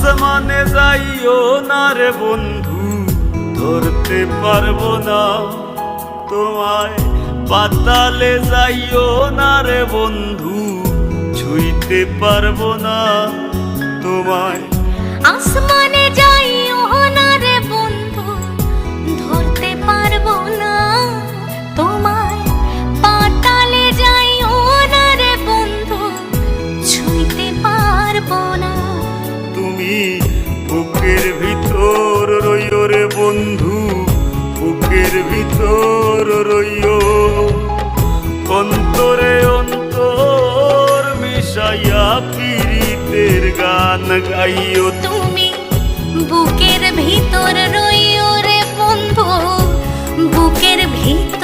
আসমানে যাইও না রে বন্ধু, ধরতে পারবো না তোমায়। পাতালে যাইও না রে বন্ধু, ছুঁইতে পারবো না তোমায়। আসমানে যাইও না রে বন্ধু, ধরতে পারবো না তোমায়। পাতালে যাইও না রে বন্ধু, ছুঁইতে পারবো না। তুমি বুকের ভিতর রইও রে বন্ধু, বুকের ভিতর রইও। অন্তরে অন্তর মিশাইয়া পীড়িতের গান গাইও। তুমি বুকের ভিতর রইও রে বন্ধু, বুকের ভিতর